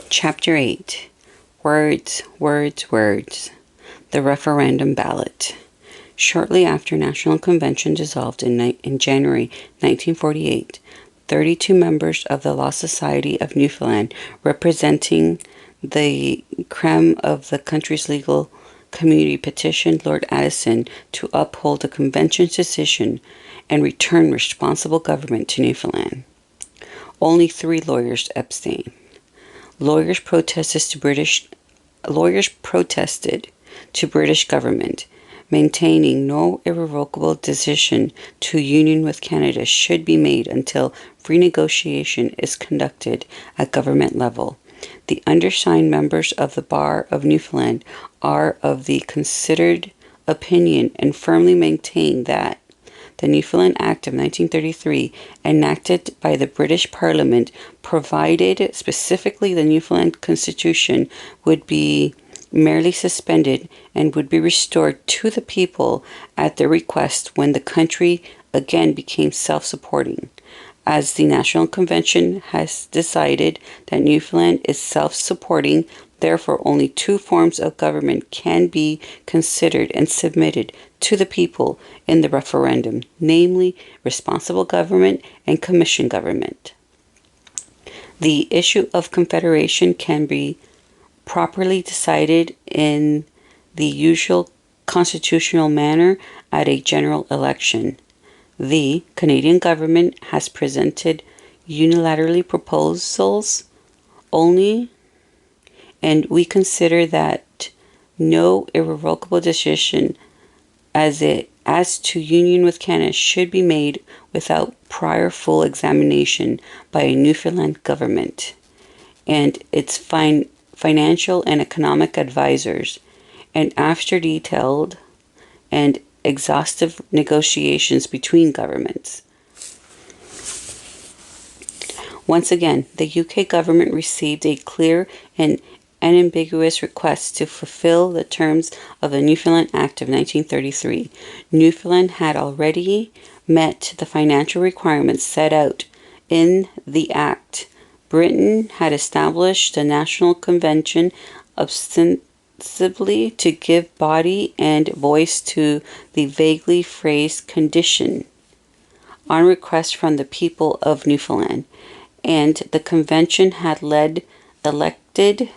Chapter 8. Words, words, words. The referendum ballot. Shortly after National Convention dissolved in January 1948, 32 members of the Law Society of Newfoundland, representing the creme of the country's legal community, petitioned Lord Addison to uphold the convention's decision and return responsible government to Newfoundland. Only 3 lawyers abstained. Lawyers protested to British government, maintaining no irrevocable decision to union with Canada should be made until renegotiation is conducted at government level. The undersigned members of the Bar of Newfoundland are of the considered opinion and firmly maintain that the Newfoundland Act of 1933, enacted by the British Parliament, provided specifically the Newfoundland Constitution would be merely suspended and would be restored to the people at their request when the country again became self-supporting. As the National Convention has decided that Newfoundland is self-supporting, therefore only 2 forms of government can be considered and submitted to the people in the referendum, namely responsible government and commission government. The issue of Confederation can be properly decided in the usual constitutional manner at a general election. The Canadian government has presented unilaterally proposals only, and we consider that no irrevocable decision as to union with Canada should be made without prior full examination by a Newfoundland government and its financial and economic advisors, and after detailed and exhaustive negotiations between governments. Once again, the UK government received a clear and unambiguous request to fulfill the terms of the Newfoundland Act of 1933. Newfoundland had already met the financial requirements set out in the Act. Britain had established the National Convention ostensibly to give body and voice to the vaguely phrased condition on request from the people of Newfoundland, and the convention had elected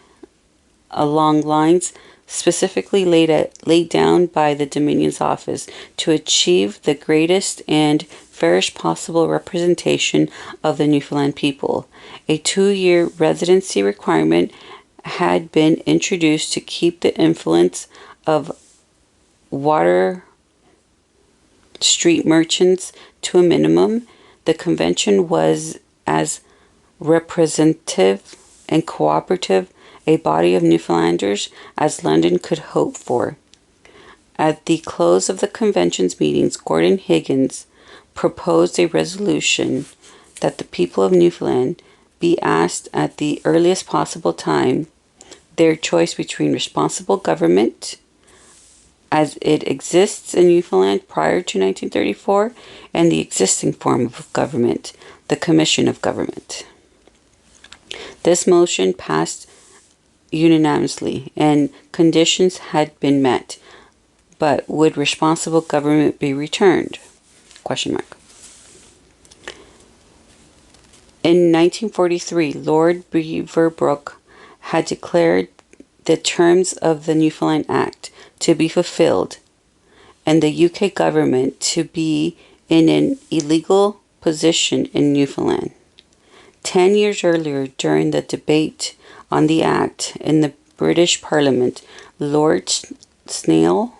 along lines specifically laid down by the Dominion's office to achieve the greatest and fairest possible representation of the Newfoundland people. A 2-year residency requirement had been introduced to keep the influence of Water Street merchants to a minimum. The convention was as representative and cooperative a body of Newfoundlanders as London could hope for. At the close of the convention's meetings, Gordon Higgins proposed a resolution that the people of Newfoundland be asked at the earliest possible time their choice between responsible government as it exists in Newfoundland prior to 1934 and the existing form of government, the Commission of Government. This motion passed unanimously and conditions had been met, but would responsible government be returned? ? In 1943, Lord Beaverbrook had declared the terms of the Newfoundland Act to be fulfilled and the UK government to be in an illegal position in Newfoundland. 10 years earlier, during the debate on the Act in the British Parliament, Lord Snail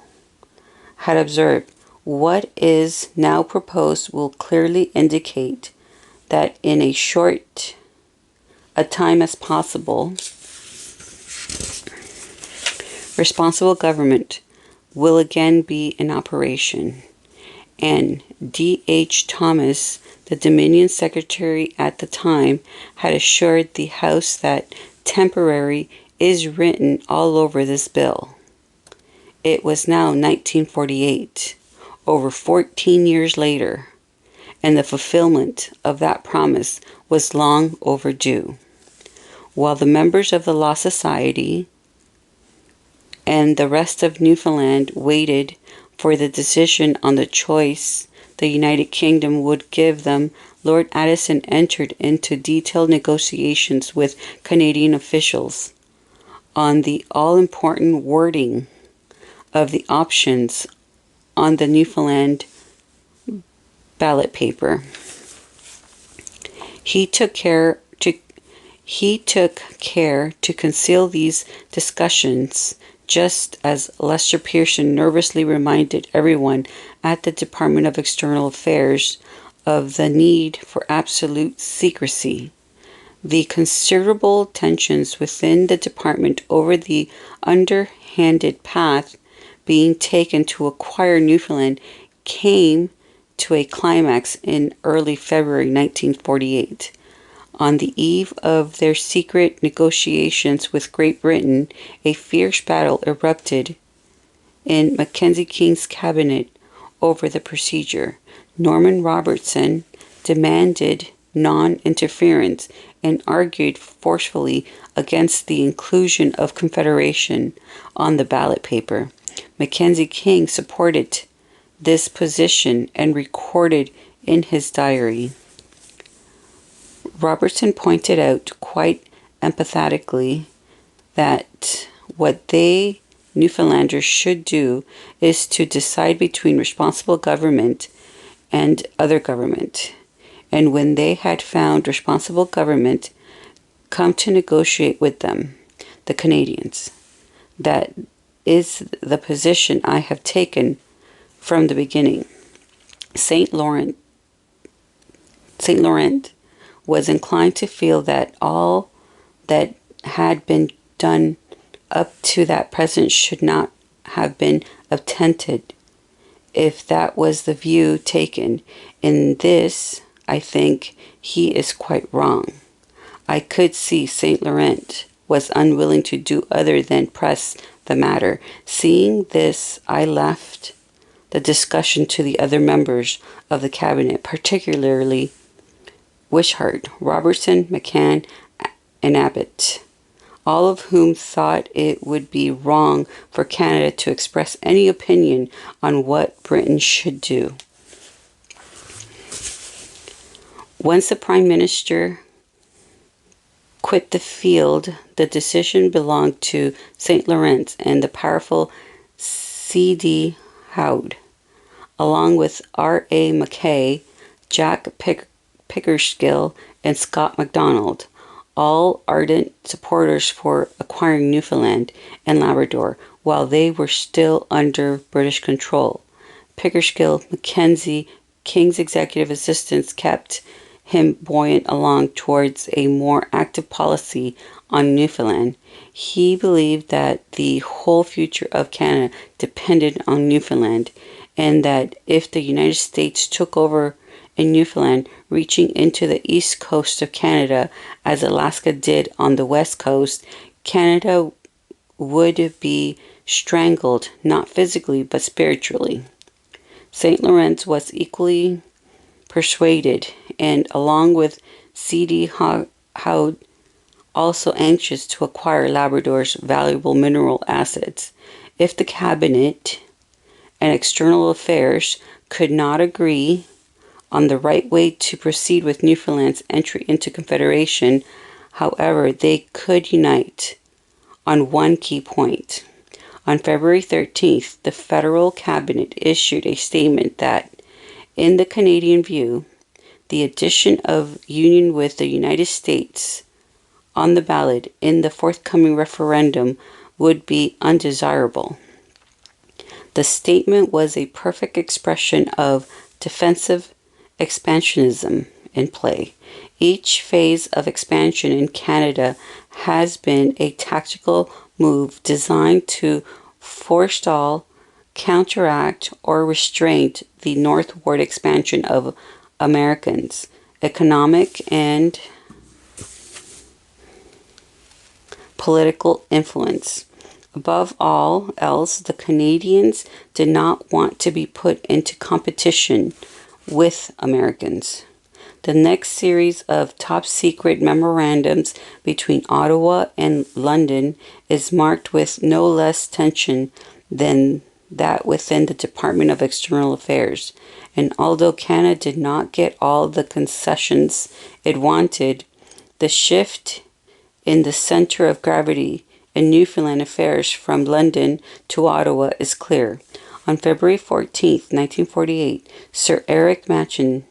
had observed, "What is now proposed will clearly indicate that in as short a time as possible, responsible government will again be in operation." And D.H. Thomas, the Dominion Secretary at the time, had assured the House that temporary is written all over this bill. It was now 1948, over 14 years later, and the fulfillment of that promise was long overdue. while the members of the Law Society and the rest of Newfoundland waited for the decision on the choice the United Kingdom would give them, Lord Addison entered into detailed negotiations with Canadian officials on the all-important wording of the options on the Newfoundland ballot paper. He took care to conceal these discussions, just as Lester Pearson nervously reminded everyone at the Department of External Affairs of the need for absolute secrecy. The considerable tensions within the department over the underhanded path being taken to acquire Newfoundland came to a climax in early February 1948. On the eve of their secret negotiations with Great Britain, a fierce battle erupted in Mackenzie King's cabinet over the procedure. Norman Robertson demanded non-interference and argued forcefully against the inclusion of Confederation on the ballot paper. Mackenzie King supported this position and recorded in his diary. Robertson pointed out quite empathetically that what they, Newfoundlanders, should do is to decide between responsible government and other government, and when they had found responsible government, come to negotiate with them, the Canadians. That is the position I have taken from the beginning. St. Laurent was inclined to feel that all that had been done up to that present should not have been attempted. If that was the view taken, in this, I think he is quite wrong. I could see St. Laurent was unwilling to do other than press the matter. Seeing this, I left the discussion to the other members of the cabinet, particularly Wishart, Robertson, McCann, and Abbott, all of whom thought it would be wrong for Canada to express any opinion on what Britain should do. Once the Prime Minister quit the field, the decision belonged to St. Laurent and the powerful C.D. Howe, along with R.A. Mackay, Jack Pickersgill, and Scott MacDonald, all ardent supporters for acquiring Newfoundland and Labrador while they were still under British control. Pickersgill, Mackenzie, King's executive assistants kept him buoyant along towards a more active policy on Newfoundland. He believed that the whole future of Canada depended on Newfoundland, and that if the United States took over in Newfoundland, reaching into the east coast of Canada as Alaska did on the west coast, Canada would be strangled, not physically but spiritually. St. Laurent was equally persuaded, and along with C.D. Howe, also anxious to acquire Labrador's valuable mineral assets. If the Cabinet and External Affairs could not agree on the right way to proceed with Newfoundland's entry into Confederation, however, they could unite on one key point. On February 13th, the Federal Cabinet issued a statement that, in the Canadian view, the addition of union with the United States on the ballot in the forthcoming referendum would be undesirable. The statement was a perfect expression of defensive expansionism in play. Each phase of expansion in Canada has been a tactical move designed to forestall, counteract, or restrain the northward expansion of Americans' economic and political influence. Above all else, the Canadians did not want to be put into competition with Americans. The next series of top-secret memorandums between Ottawa and London is marked with no less tension than that within the Department of External Affairs. And although Canada did not get all the concessions it wanted, the shift in the center of gravity in Newfoundland affairs from London to Ottawa is clear. On February 14, 1948, Sir Eric Machen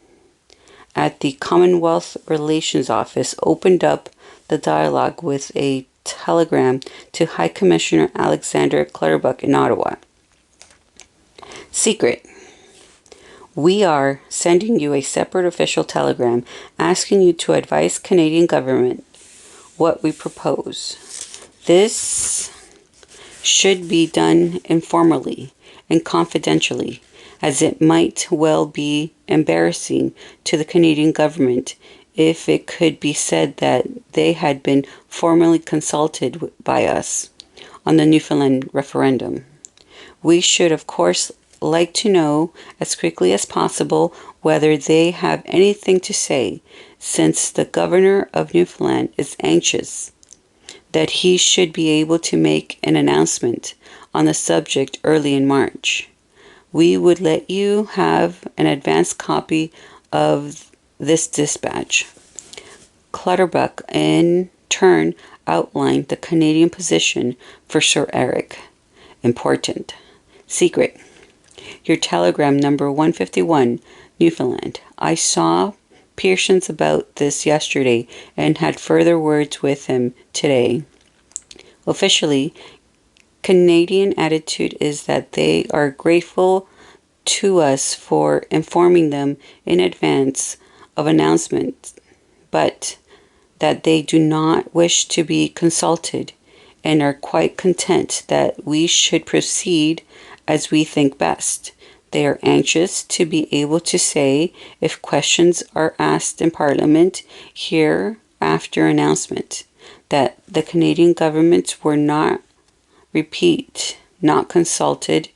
at the Commonwealth Relations Office opened up the dialogue with a telegram to High Commissioner Alexander Clutterbuck in Ottawa. Secret. We are sending you a separate official telegram asking you to advise Canadian government what we propose. This should be done informally and confidentially, as it might well be embarrassing to the Canadian government if it could be said that they had been formally consulted by us on the Newfoundland referendum. We should, of course, like to know as quickly as possible whether they have anything to say, since the governor of Newfoundland is anxious that he should be able to make an announcement on the subject early in March. We would let you have an advance copy of this dispatch. Clutterbuck in turn outlined the Canadian position for Sir Eric. Important. Secret. Your telegram number 151, Newfoundland. I saw Pearson's about this yesterday and had further words with him today. Officially, Canadian attitude is that they are grateful to us for informing them in advance of announcement, but that they do not wish to be consulted and are quite content that we should proceed as we think best. They are anxious to be able to say, if questions are asked in Parliament here after announcement, that the Canadian government were not consulted,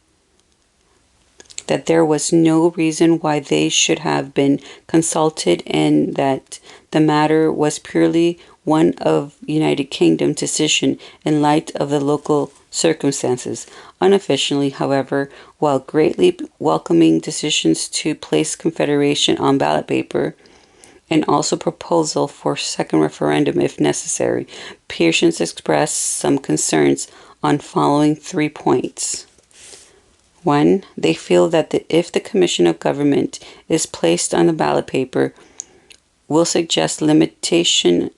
that there was no reason why they should have been consulted, and that the matter was purely one of United Kingdom decision in light of the local circumstances. Unofficially, however, while greatly welcoming decisions to place Confederation on ballot paper and also proposal for second referendum if necessary, Pearson's expressed some concerns on following 3 points. 1. They feel that if the Commission of Government is placed on the ballot paper, will suggest limitation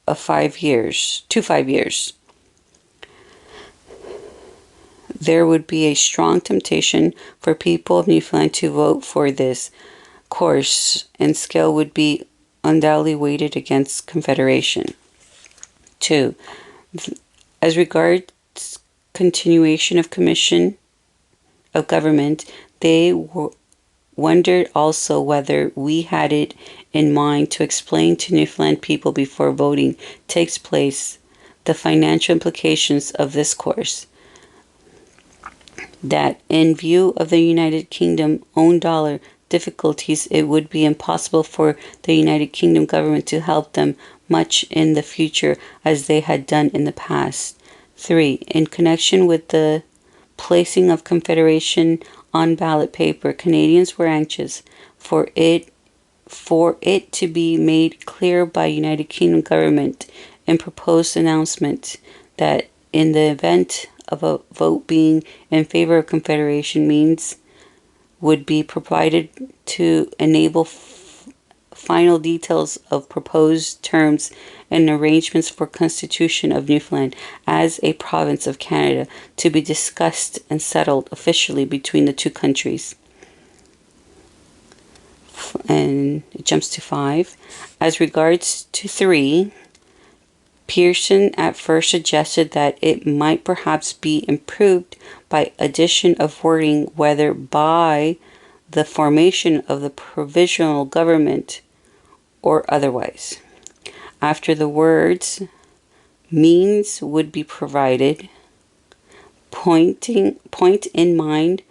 of 5 years. There would be a strong temptation for people of Newfoundland to vote for this course, and scale would be undoubtedly weighted against Confederation. 2. As regards continuation of Commission of Government, they wondered also whether we had it in mind to explain to Newfoundland people before voting takes place the financial implications of this course. That in view of the United Kingdom own dollar difficulties, it would be impossible for the United Kingdom government to help them much in the future as they had done in the past. 3. In connection with the placing of Confederation on ballot paper, Canadians were anxious for it to be made clear by United Kingdom government in proposed announcement that in the event of a vote being in favor of Confederation, means would be provided to enable final details of proposed terms and arrangements for Constitution of Newfoundland as a province of Canada to be discussed and settled officially between the two countries. And it jumps to 5. As regards to 3, Pearson at first suggested that it might perhaps be improved by addition of wording whether by the formation of the provisional government or otherwise. After the words, means would be provided. Point in mind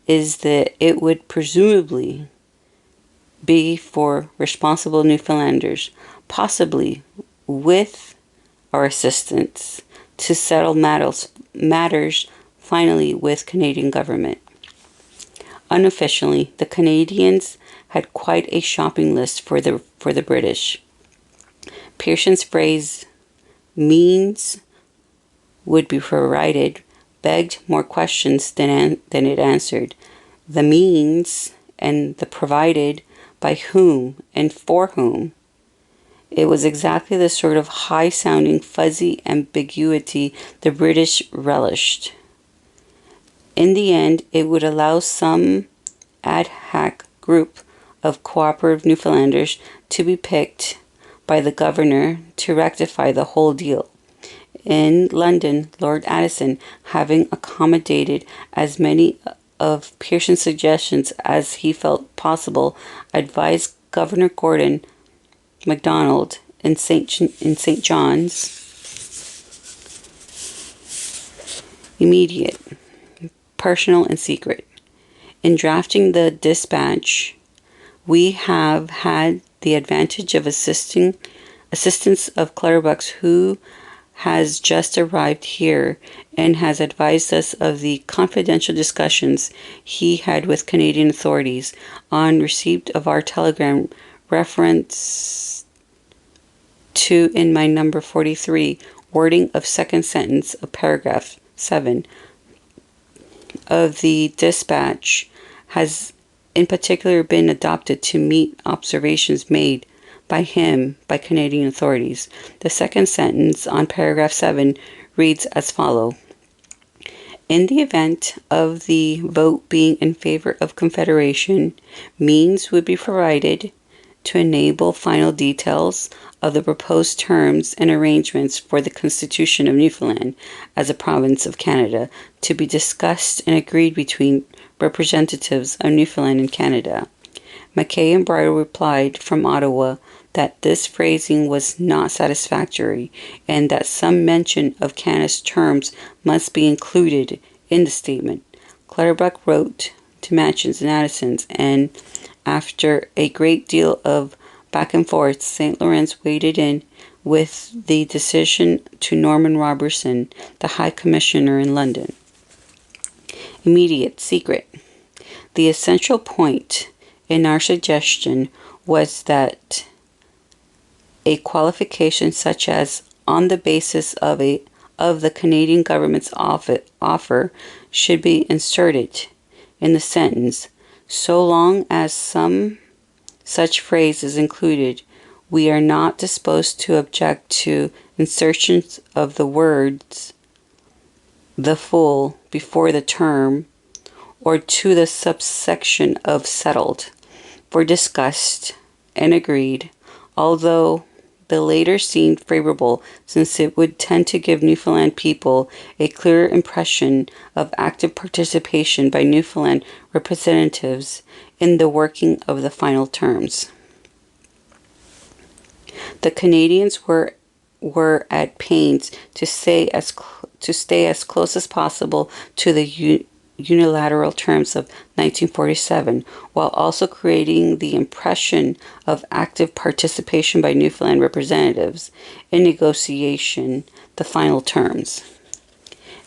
is that it would presumably be for responsible Newfoundlanders, possibly with our assistance, to settle matters finally with Canadian government. Unofficially, the Canadians had quite a shopping list for the British. Pearson's phrase, "means would be provided," begged more questions than it answered. The means and the provided, by whom and for whom? It was exactly the sort of high-sounding, fuzzy ambiguity the British relished. In the end, it would allow some ad hoc group of cooperative Newfoundlanders to be picked by the governor to rectify the whole deal. In London, Lord Addison, having accommodated as many of Pearson's suggestions as he felt possible, advised Governor Gordon MacDonald in St. John's immediate, personal and secret. In drafting the dispatch, we have had the advantage of assistance of Clutterbuck's, who has just arrived here and has advised us of the confidential discussions he had with Canadian authorities on receipt of our telegram reference to in my number 43 wording of second sentence of paragraph 7 of the dispatch has in particular been adopted to meet observations made by him by Canadian authorities. The second sentence on paragraph 7 reads as follows. In the event of the vote being in favor of Confederation, means would be provided to enable final details of the proposed terms and arrangements for the Constitution of Newfoundland as a province of Canada to be discussed and agreed between representatives of Newfoundland and Canada. Mackay and Bridle replied from Ottawa that this phrasing was not satisfactory and that some mention of Canada's terms must be included in the statement. Clutterbuck wrote to Matchins and Addison's, and after a great deal of back and forth, St. Lawrence waded in with the decision to Norman Robertson, the High Commissioner in London. Immediate, secret. The essential point in our suggestion was that a qualification such as on the basis of the Canadian government's offer should be inserted in the sentence. So long as some such phrase is included, we are not disposed to object to insertions of the words "the full" before the term, or to the subsection of "settled" for discussed and agreed, although the later seemed favorable, since it would tend to give Newfoundland people a clearer impression of active participation by Newfoundland representatives in the working of the final terms. The Canadians were at pains to stay as close as possible to the unilateral terms of 1947, while also creating the impression of active participation by Newfoundland representatives in negotiation the final terms.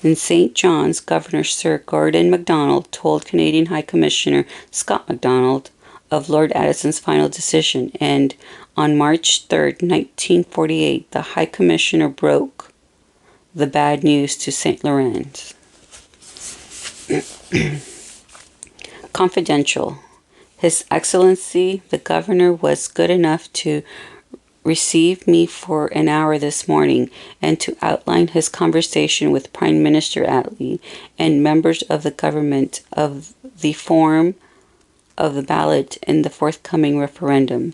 In St. John's, Governor Sir Gordon MacDonald told Canadian High Commissioner Scott MacDonald of Lord Addison's final decision, and on March 3, 1948, the High Commissioner broke the bad news to St. Lawrence. Confidential. His Excellency the Governor was good enough to receive me for an hour this morning and to outline his conversation with Prime Minister Attlee and members of the government of the form of the ballot in the forthcoming referendum.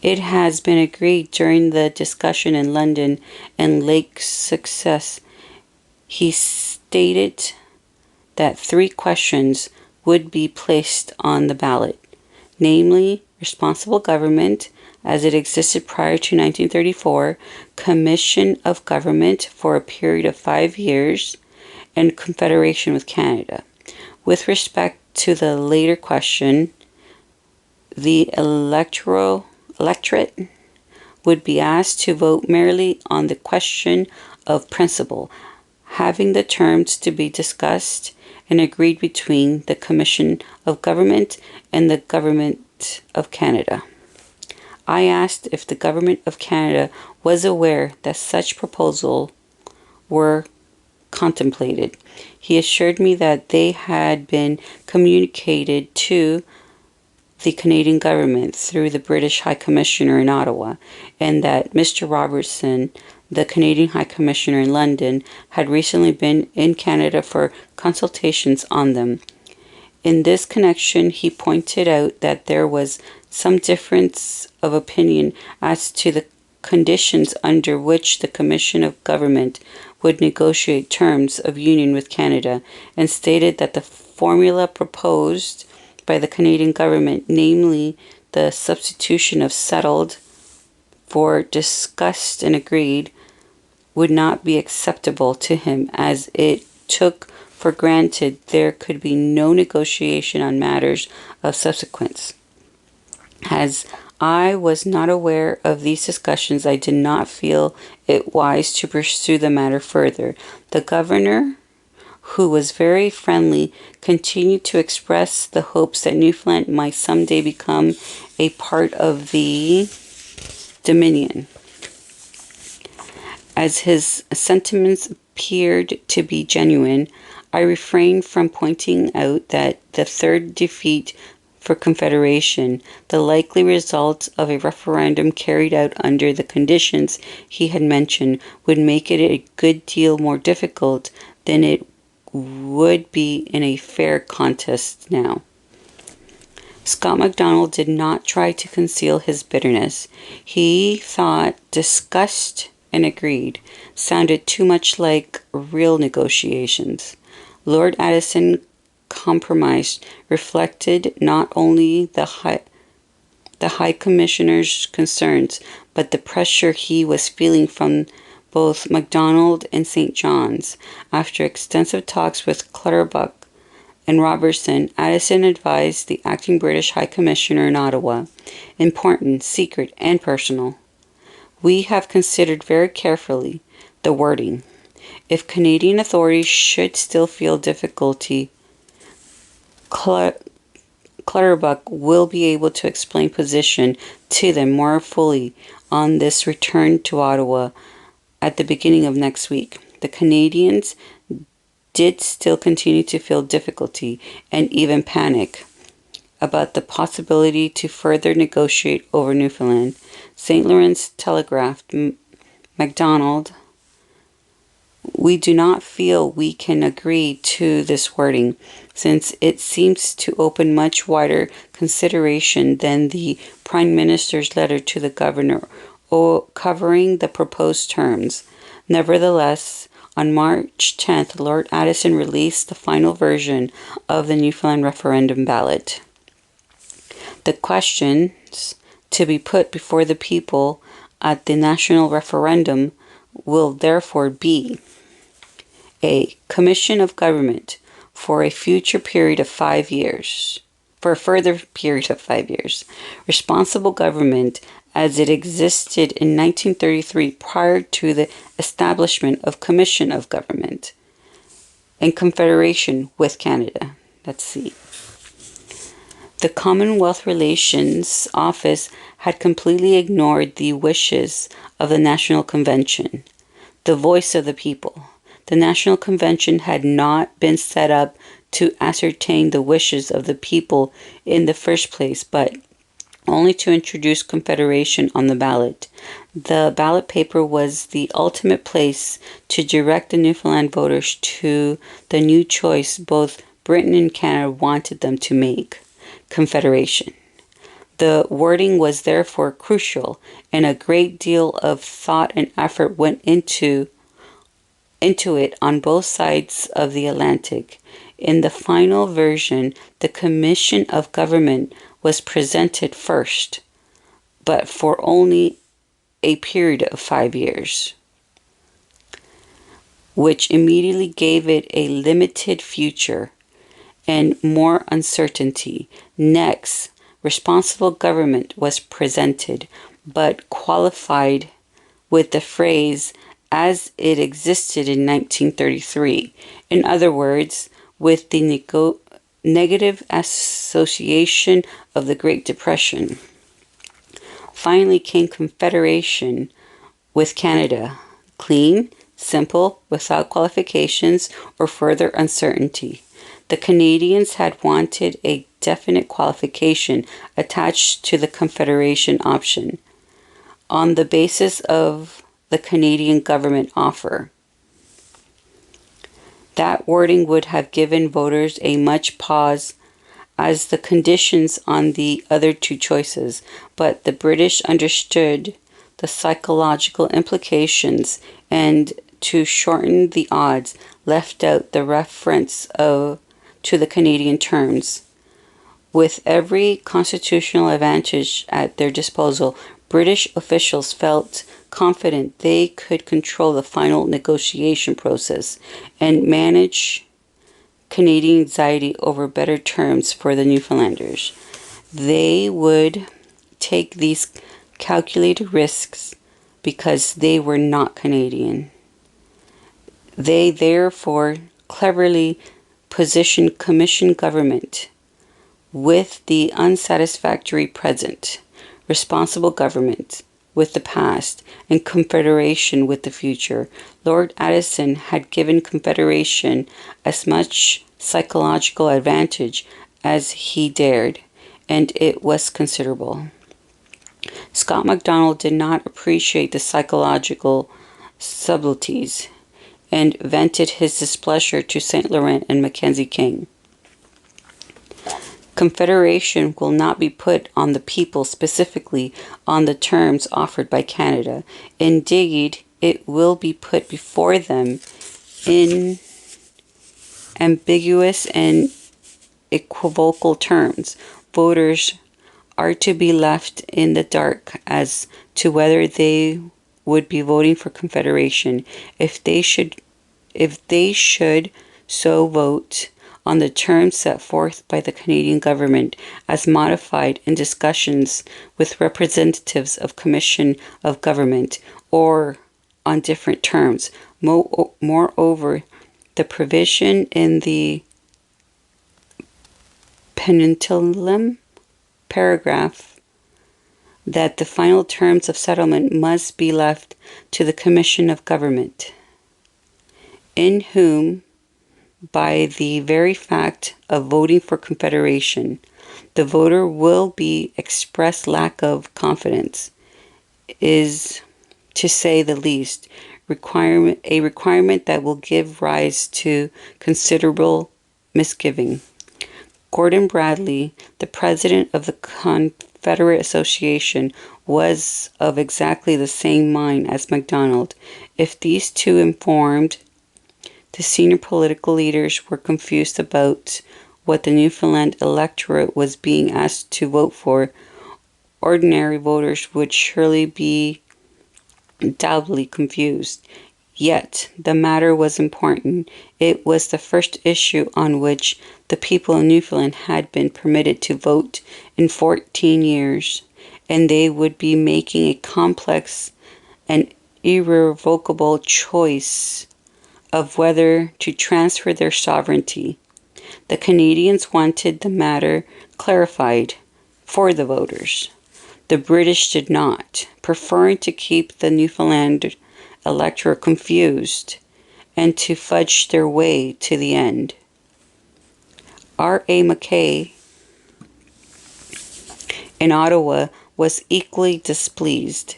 It has been agreed during the discussion in London and Lake's success. He stated that 3 questions would be placed on the ballot, namely, responsible government as it existed prior to 1934, commission of government for a period of 5 years, and confederation with Canada. With respect to the later question, the electorate would be asked to vote merely on the question of principle, having the terms to be discussed and agreed between the Commission of Government and the Government of Canada. I asked if the Government of Canada was aware that such proposals were contemplated. He assured me that they had been communicated to the Canadian government through the British High Commissioner in Ottawa, and that Mr. Robertson, the Canadian High Commissioner in London, had recently been in Canada for consultations on them. In this connection, he pointed out that there was some difference of opinion as to the conditions under which the Commission of Government would negotiate terms of union with Canada, and stated that the formula proposed by the Canadian government, namely the substitution of settled for discussed and agreed, would not be acceptable to him, as it took for granted there could be no negotiation on matters of subsequence. As I was not aware of these discussions, I did not feel it wise to pursue the matter further. The governor, who was very friendly, continued to express the hopes that Newfoundland might someday become a part of the Dominion. As his sentiments appeared to be genuine, I refrained from pointing out that the third defeat for Confederation, the likely result of a referendum carried out under the conditions he had mentioned, would make it a good deal more difficult than it would be in a fair contest now. Scott MacDonald did not try to conceal his bitterness. He thought discussed and agreed sounded too much like real negotiations. Lord Addison compromise reflected not only the High Commissioner's concerns, but the pressure he was feeling from both MacDonald and St. John's. After extensive talks with Clutterbuck and Robertson, Addison advised the acting British High Commissioner in Ottawa, important, secret, and personal. We have considered very carefully the wording. If Canadian authorities should still feel difficulty, Clutterbuck will be able to explain position to them more fully on this return to Ottawa at the beginning of next week. The Canadians did still continue to feel difficulty and even panic about the possibility to further negotiate over Newfoundland. St. Lawrence telegraphed MacDonald, "We do not feel we can agree to this wording, since it seems to open much wider consideration than the Prime Minister's letter to the Governor covering the proposed terms." Nevertheless, on March 10th, Lord Addison released the final version of the Newfoundland referendum ballot. The questions to be put before the people at the national referendum will therefore be: A. Commission of Government for a future period of 5 years. For a further period of 5 years. Responsible government as it existed in 1933 prior to the establishment of Commission of Government. And Confederation with Canada. That's C. The Commonwealth Relations Office had completely ignored the wishes of the National Convention, the voice of the people. The National Convention had not been set up to ascertain the wishes of the people in the first place, but only to introduce Confederation on the ballot. The ballot paper was the ultimate place to direct the Newfoundland voters to the new choice both Britain and Canada wanted them to make: Confederation. The wording was therefore crucial, and a great deal of thought and effort went into it on both sides of the Atlantic. In the final version, the Commission of Government was presented first, but for only a period of 5 years, which immediately gave it a limited future. and more uncertainty. Next, responsible government was presented, but qualified with the phrase as it existed in 1933. In other words, with the negative association of the Great Depression. Finally came Confederation with Canada, clean, simple, without qualifications or further uncertainty. The Canadians had wanted a definite qualification attached to the Confederation option on the basis of the Canadian government offer. That wording would have given voters a much pause as the conditions on the other two choices, but the British understood the psychological implications and, to shorten the odds, left out the reference to the Canadian terms. With every constitutional advantage at their disposal, British officials felt confident they could control the final negotiation process and manage Canadian anxiety over better terms for the Newfoundlanders. They would take these calculated risks because they were not Canadian. They therefore cleverly positioned commission government with the unsatisfactory present, responsible government with the past, and Confederation with the future. Lord Addison had given Confederation as much psychological advantage as he dared, and it was considerable. Scott MacDonald did not appreciate the psychological subtleties and vented his displeasure to St. Laurent and Mackenzie King. Confederation will not be put on the people specifically on the terms offered by Canada. Indeed, it will be put before them in ambiguous and equivocal terms. Voters are to be left in the dark as to whether they would be voting for Confederation. If they should so vote on the terms set forth by the Canadian government as modified in discussions with representatives of Commission of Government, or on different terms. Moreover, the provision in the penultimate paragraph that the final terms of settlement must be left to the Commission of Government, in whom, by the very fact of voting for Confederation, the voter will be expressed lack of confidence, is, to say the least, a requirement that will give rise to considerable misgiving. Gordon Bradley, the president of the Confederate Association, was of exactly the same mind as MacDonald. If these two informed, the senior political leaders were confused about what the Newfoundland electorate was being asked to vote for. Ordinary voters would surely be doubly confused. Yet, the matter was important. It was the first issue on which the people of Newfoundland had been permitted to vote in 14 years, and they would be making a complex and irrevocable choice of whether to transfer their sovereignty. The Canadians wanted the matter clarified for the voters. The British did not, preferring to keep the Newfoundland electorate confused and to fudge their way to the end. R.A. Mackay in Ottawa was equally displeased.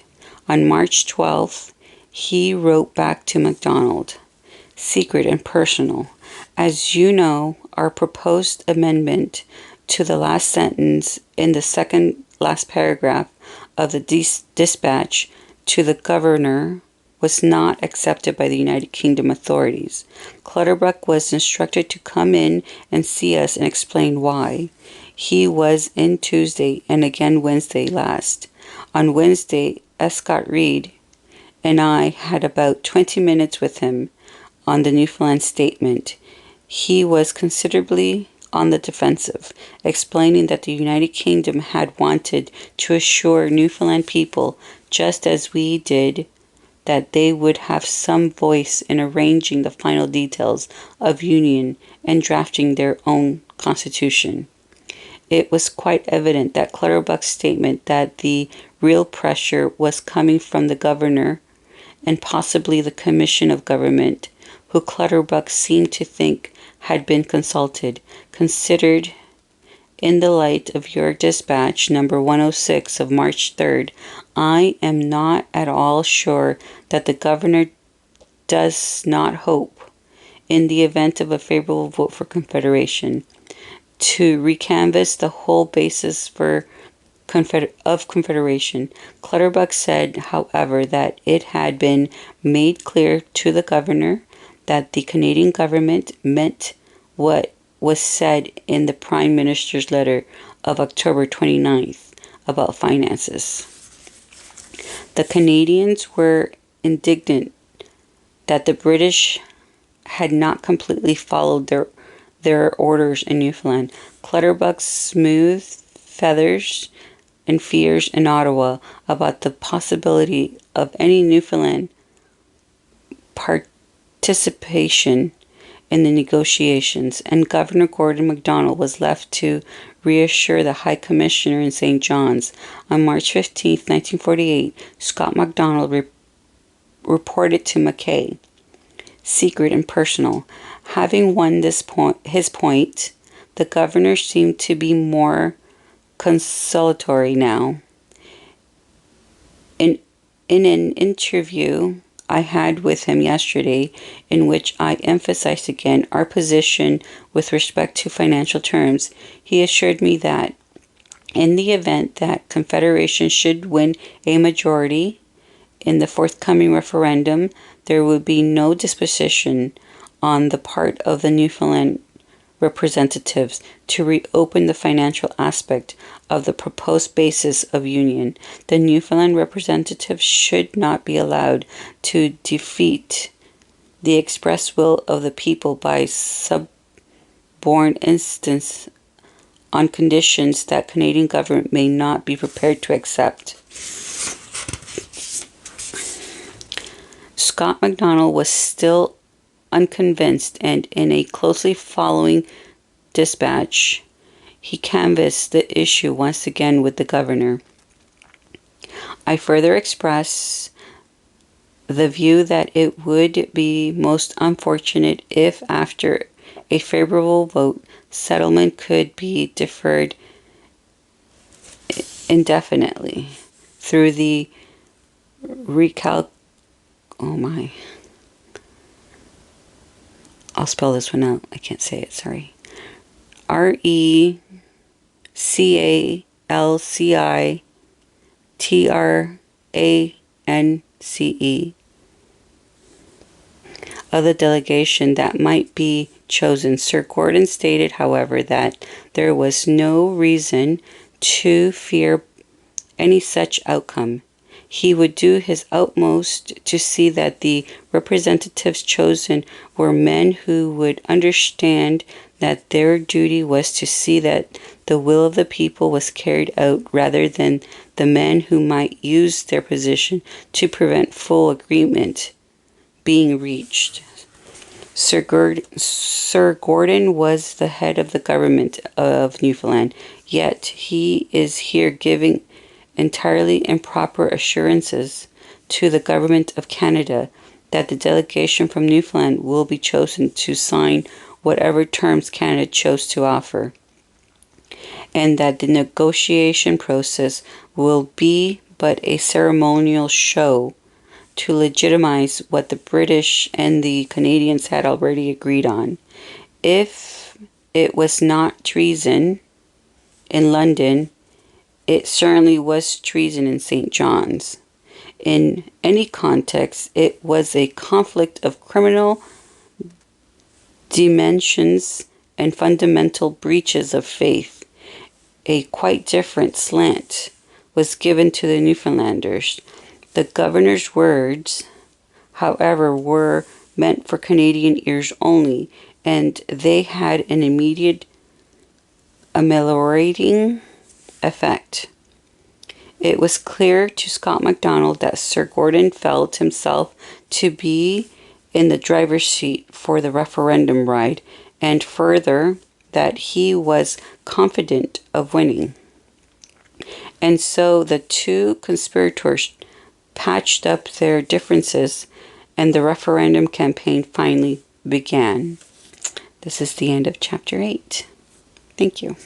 On March 12th, he wrote back to MacDonald, secret and personal. As you know, our proposed amendment to the last sentence in the second last paragraph of the dispatch to the governor was not accepted by the United Kingdom authorities. Clutterbuck was instructed to come in and see us and explain why. He was in Tuesday and again Wednesday last. On Wednesday, Escott Reed and I had about 20 minutes with him on the Newfoundland statement. He was considerably on the defensive, explaining that the United Kingdom had wanted to assure Newfoundland people, just as we did, that they would have some voice in arranging the final details of union and drafting their own constitution. It was quite evident that Clutterbuck's statement that the real pressure was coming from the governor and possibly the Commission of Government, who Clutterbuck seemed to think had been consulted, considered in the light of your dispatch number 106 of March 3rd, I am not at all sure that the governor does not hope, in the event of a favorable vote for Confederation, to recanvass the whole basis for Confederation. Clutterbuck said, however, that it had been made clear to the governor that the Canadian government meant what was said in the Prime Minister's letter of October 29th about finances. The Canadians were indignant that the British had not completely followed their orders in Newfoundland. Clutterbuck smoothed feathers and fears in Ottawa about the possibility of any Newfoundland participation in the negotiations, and Governor Gordon MacDonald was left to reassure the High Commissioner in St. John's. On March 15, 1948, Scott MacDonald reported to Mackay, secret and personal. Having won his point, the governor seemed to be more consolatory now. In an interview I had with him yesterday, in which I emphasized again our position with respect to financial terms, he assured me that in the event that Confederation should win a majority in the forthcoming referendum, there would be no disposition on the part of the Newfoundland representatives to reopen the financial aspect of the proposed basis of union. The Newfoundland representatives should not be allowed to defeat the express will of the people by suborn instance on conditions that Canadian government may not be prepared to accept. Scott MacDonald was still unconvinced, and in a closely following dispatch, he canvassed the issue once again with the governor. I further express the view that it would be most unfortunate if, after a favorable vote, settlement could be deferred indefinitely through the I'll spell this one out. I can't say it, sorry. RECALCITRANCE of the delegation that might be chosen. Sir Gordon stated, however, that there was no reason to fear any such outcome. He would do his utmost to see that the representatives chosen were men who would understand that their duty was to see that the will of the people was carried out, rather than the men who might use their position to prevent full agreement being reached. Sir Gordon was the head of the government of Newfoundland, yet he is here giving entirely improper assurances to the government of Canada that the delegation from Newfoundland will be chosen to sign whatever terms Canada chose to offer, and that the negotiation process will be but a ceremonial show to legitimize what the British and the Canadians had already agreed on. If it was not treason in London, it certainly was treason in St. John's. In any context, it was a conflict of criminal dimensions and fundamental breaches of faith. A quite different slant was given to the Newfoundlanders. The governor's words, however, were meant for Canadian ears only, and they had an immediate ameliorating effect. It was clear to Scott MacDonald that Sir Gordon felt himself to be in the driver's seat for the referendum ride, and further, that he was confident of winning. And so the two conspirators patched up their differences, and the referendum campaign finally began. This is the end of chapter 8. Thank you.